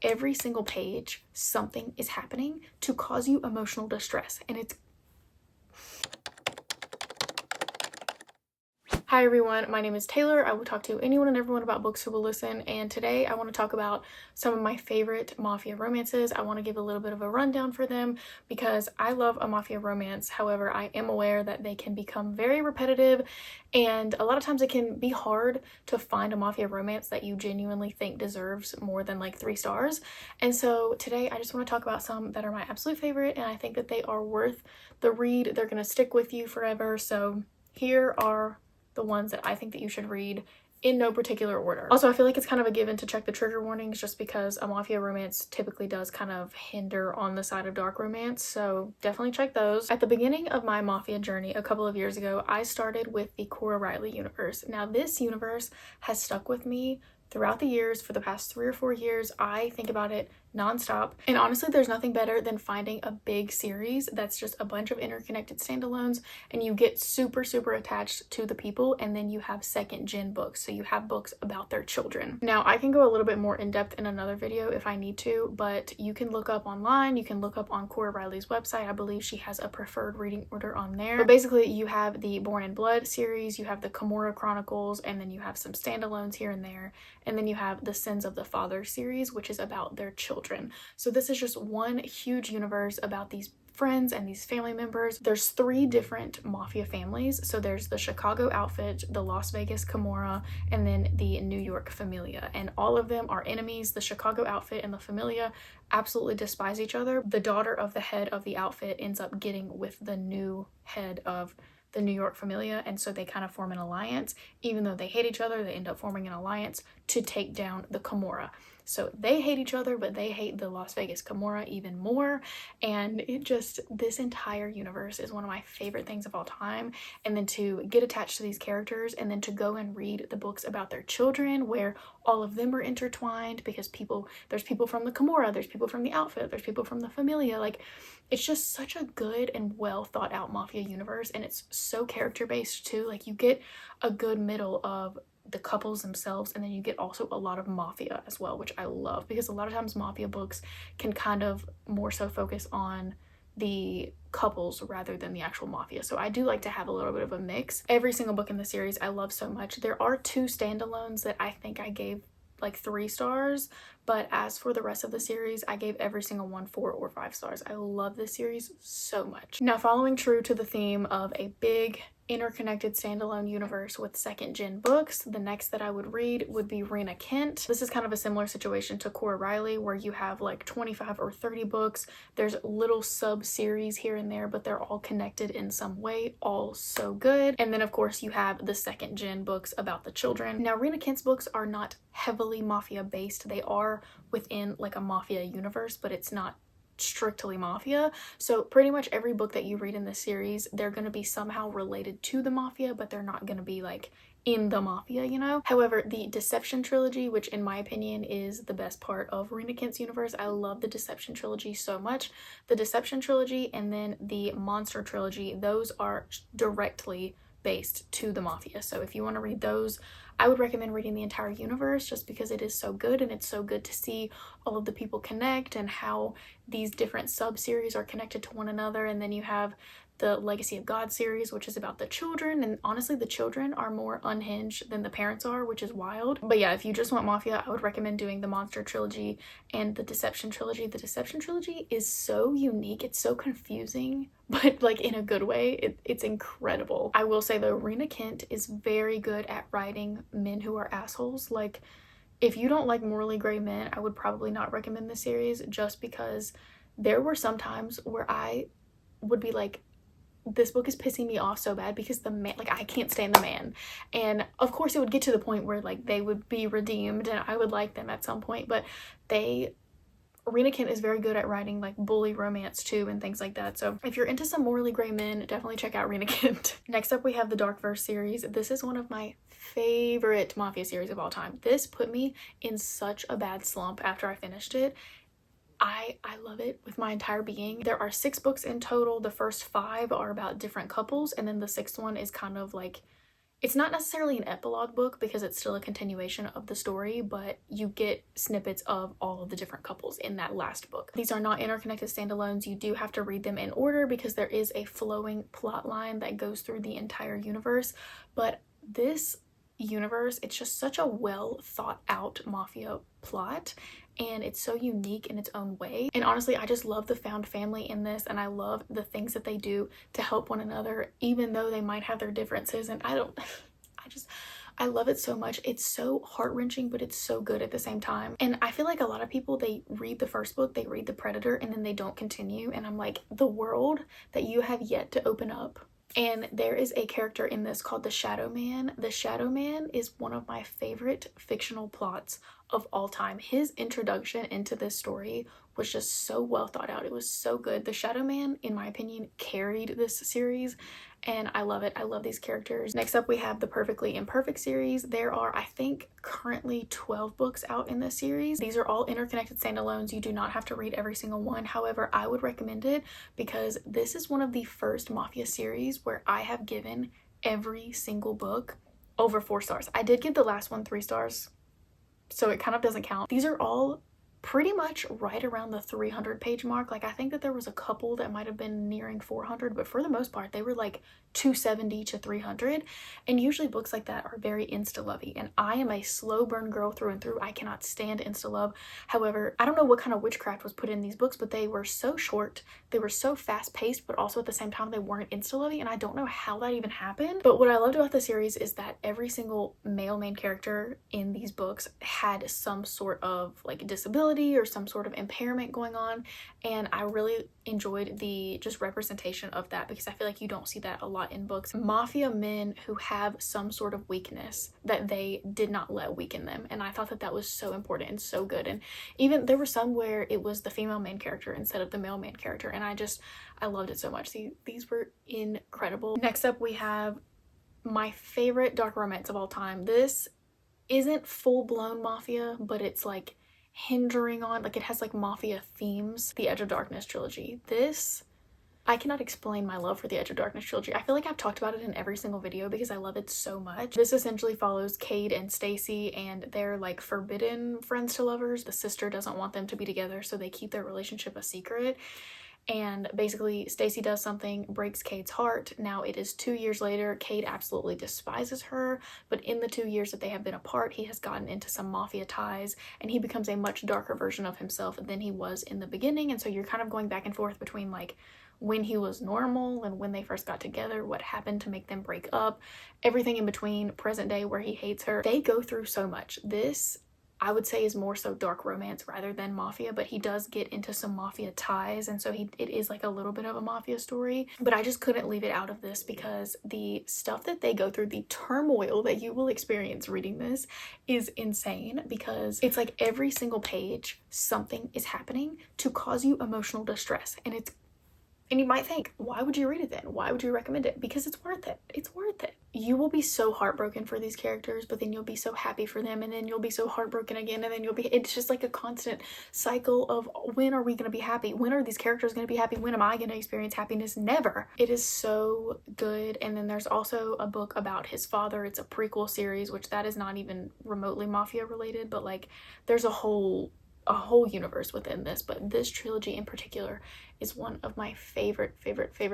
every single page something is happening to cause you emotional distress, and it's Hi everyone, my name is Taylor. I will talk to anyone and everyone about books who will listen, and today I want to talk about some of my favorite mafia romances. I want to give a little bit of a rundown for them because I love a mafia romance. However, I am aware that they can become very repetitive, and a lot of times it can be hard to find a mafia romance that you genuinely think deserves more than like 3 stars. And so today I just want to talk about some that are my absolute favorite, and I think that they are worth the read. They're going to stick with you forever. So here are the ones that I think that you should read in no particular order. Also, I feel like it's kind of a given to check the trigger warnings just because a mafia romance typically does kind of hinder on the side of dark romance, so definitely check those. At the beginning of my mafia journey a couple of years ago, I started with the Cora Reilly universe. Now, this universe has stuck with me throughout the years. For the past 3 or 4 years, I think about it nonstop. And honestly, there's nothing better than finding a big series that's just a bunch of interconnected standalones, and you get super attached to the people, and then you have second gen books, so you have books about their children. Now, I can go a little bit more in depth in another video if I need to, but you can look up online, you can look up on Cora Reilly's website. I believe she has a preferred reading order on there. But basically, you have the Born in Blood series, you have the Cora Chronicles, and then you have some standalones here and there, and then you have the Sins of the Father series, which is about their children. So this is just one huge universe about these friends and these family members. There's 3 different mafia families. So there's the Chicago outfit, the Las Vegas Camorra, and then the New York Familia. And all of them are enemies. The Chicago outfit and the Familia absolutely despise each other. The daughter of the head of the outfit ends up getting with the new head of the New York Familia, and so they kind of form an alliance. Even though they hate each other, they end up forming an alliance to take down the Camorra. So they hate each other, but they hate the Las Vegas Camorra even more. And this entire universe is one of my favorite things of all time. And then to get attached to these characters, and then to go and read the books about their children where all of them are intertwined, because there's people from the Camorra, there's people from the outfit, there's people from the Familia. Like, it's just such a good and well thought out mafia universe, and it's so character based too. Like, you get a good middle of the couples themselves, and then you get also a lot of mafia as well, which I love, because a lot of times mafia books can kind of more so focus on the couples rather than the actual mafia. So I do like to have a little bit of a mix. Every single book in the series I love so much. There are 2 standalones that I think I gave like 3 stars, but as for the rest of the series, I gave every single one 4 or 5 stars. I love this series so much. Now, following true to the theme of a big interconnected standalone universe with second gen books, the next that I would read would be Rina Kent. This is kind of a similar situation to Cora Reilly, where you have like 25 or 30 books. There's little sub series here and there, but they're all connected in some way, all so good. And then of course you have the second gen books about the children. Now, Rina Kent's books are not heavily mafia based. They are within like a mafia universe, but it's not strictly mafia. So pretty much every book that you read in this series, they're going to be somehow related to the mafia, but they're not going to be like in the mafia, you know? However, the Deception trilogy, which in my opinion is the best part of Rina Kent's universe, I love the Deception trilogy so much. The Deception trilogy and then the Monster trilogy, those are directly based to the mafia. So if you want to read those, I would recommend reading the entire universe, just because it is so good, and it's so good to see all of the people connect and how these different sub-series are connected to one another. And then you have the Legacy of God series, which is about the children, and honestly the children are more unhinged than the parents are, which is wild. But yeah, if you just want mafia, I would recommend doing the Monster trilogy and the Deception trilogy. The Deception trilogy is so unique, it's so confusing, but like in a good way. It's incredible. I will say though, Rina Kent is very good at writing men who are assholes. Like, if you don't like morally gray men, I would probably not recommend this series, just because there were some times where I would be like, this book is pissing me off so bad because the man, like, I can't stand the man. And of course it would get to the point where like they would be redeemed and I would like them at some point, but Rina Kent is very good at writing like bully romance too and things like that. So if you're into some morally gray men, definitely check out Rina Kent. Next up, we have the Darkverse series. This is one of my favorite mafia series of all time. This put me in such a bad slump after I finished it. I love it with my entire being. There are 6 books in total. The first 5 are about different couples, and then the 6th one is kind of like It's not necessarily an epilogue book because it's still a continuation of the story, but you get snippets of all of the different couples in that last book. These are not interconnected standalones. You do have to read them in order because there is a flowing plot line that goes through the entire universe. But this universe, it's just such a well thought out mafia plot, and it's so unique in its own way. And honestly, I just love the found family in this, and I love the things that they do to help one another, even though they might have their differences. And I love it so much. It's so heart-wrenching, but it's so good at the same time. And I feel like a lot of people, they read the first book, they read The Predator, and then they don't continue. And I'm like, the world that you have yet to open up. And there is a character in this called the Shadow Man. The Shadow Man is one of my favorite fictional plots of all time. His introduction into this story was just so well thought out. It was so good. The Shadow Man, in my opinion, carried this series, and I love it. I love these characters. Next up, we have the Perfectly Imperfect series. There are, I think, currently 12 books out in this series. These are all interconnected standalones. You do not have to read every single one. However, I would recommend it because this is one of the first Mafia series where I have given every single book over 4 stars. I did give the last one 3 stars, so it kind of doesn't count. These are all pretty much right around the 300 page mark. Like, I think that there was a couple that might have been nearing 400, but for the most part they were like 270 to 300. And usually books like that are very insta-lovey, and I am a slow burn girl through and through. I cannot stand insta-love. However, I don't know what kind of witchcraft was put in these books, but they were so short, they were so fast-paced, but also at the same time they weren't insta-lovey, and I don't know how that even happened. But what I loved about the series is that every single male main character in these books had some sort of like disability or some sort of impairment going on, and I really enjoyed the just representation of that because I feel like you don't see that a lot in books. Mafia men who have some sort of weakness that they did not let weaken them, and I thought that that was so important and so good. And even there were some where it was the female main character instead of the male main character, and I loved it so much. These were incredible. Next up, we have my favorite dark romance of all time. This isn't full-blown mafia, but it's like hindering on, like, it has like mafia themes. The Edge of Darkness trilogy. This, I cannot explain my love for the Edge of Darkness trilogy. I feel like I've talked about it in every single video because I love it so much. This essentially follows Cade and Stacy, and they're like forbidden friends to lovers. The sister doesn't want them to be together, so they keep their relationship a secret. And basically Stacy does something, breaks Cade's heart. Now it is 2 years later. Cade absolutely despises her, but in the 2 years that they have been apart, he has gotten into some mafia ties, and he becomes a much darker version of himself than he was in the beginning. And so you're kind of going back and forth between like when he was normal and when they first got together, what happened to make them break up, everything in between, present day where he hates her. They go through so much. This, I would say, is more so dark romance rather than mafia, but he does get into some mafia ties, and so it is like a little bit of a mafia story. But I just couldn't leave it out of this because the stuff that they go through, the turmoil that you will experience reading this is insane, because it's like every single page something is happening to cause you emotional distress, and you might think, why would you read it then? Why would you recommend it? Because it's worth it. It's worth it. You will be so heartbroken for these characters, but then you'll be so happy for them, and then you'll be so heartbroken again, and then it's just like a constant cycle of, when are we going to be happy? When are these characters going to be happy? When am I going to experience happiness? Never. It is so good. And then there's also a book about his father. It's a prequel series, which that is not even remotely mafia related, but like there's a whole universe within this. But this trilogy in particular is one of my favorite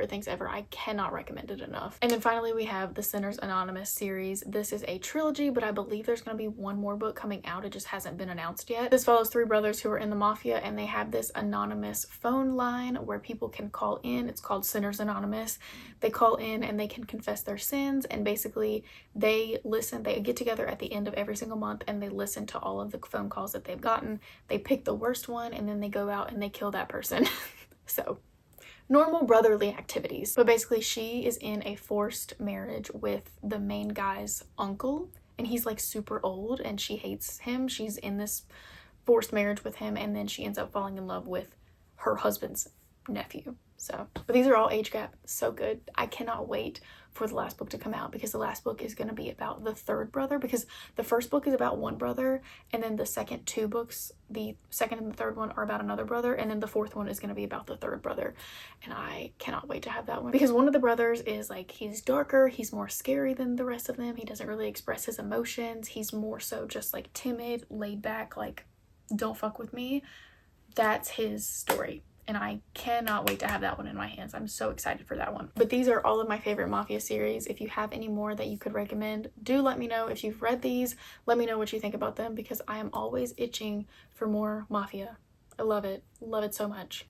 things ever. I cannot recommend it enough. And then finally we have the Sinners Anonymous series. This is a trilogy, but I believe there's going to be one more book coming out. It just hasn't been announced yet. This follows 3 brothers who are in the mafia, and they have this anonymous phone line where people can call in. It's called Sinners Anonymous. They call in and they can confess their sins, and basically they get together at the end of every single month and they listen to all of the phone calls that they've gotten. They pick the worst one, and then they go out and they kill that person. So, normal brotherly activities. But basically she is in a forced marriage with the main guy's uncle, and he's like super old and she hates him. She's in this forced marriage with him, and then she ends up falling in love with her husband's nephew. So, but these are all age gap so good. I cannot wait for the last book to come out, because the last book is going to be about the third brother, because the first book is about one brother, and then the second two books, the second and the third one, are about another brother, and then the fourth one is going to be about the third brother. And I cannot wait to have that one, because one of the brothers is like, he's darker, he's more scary than the rest of them, he doesn't really express his emotions, he's more so just like timid, laid back, like don't fuck with me. That's his story, and I cannot wait to have that one in my hands. I'm so excited for that one. But these are all of my favorite Mafia series. If you have any more that you could recommend, do let me know. If you've read these, let me know what you think about them, because I am always itching for more Mafia. I love it so much.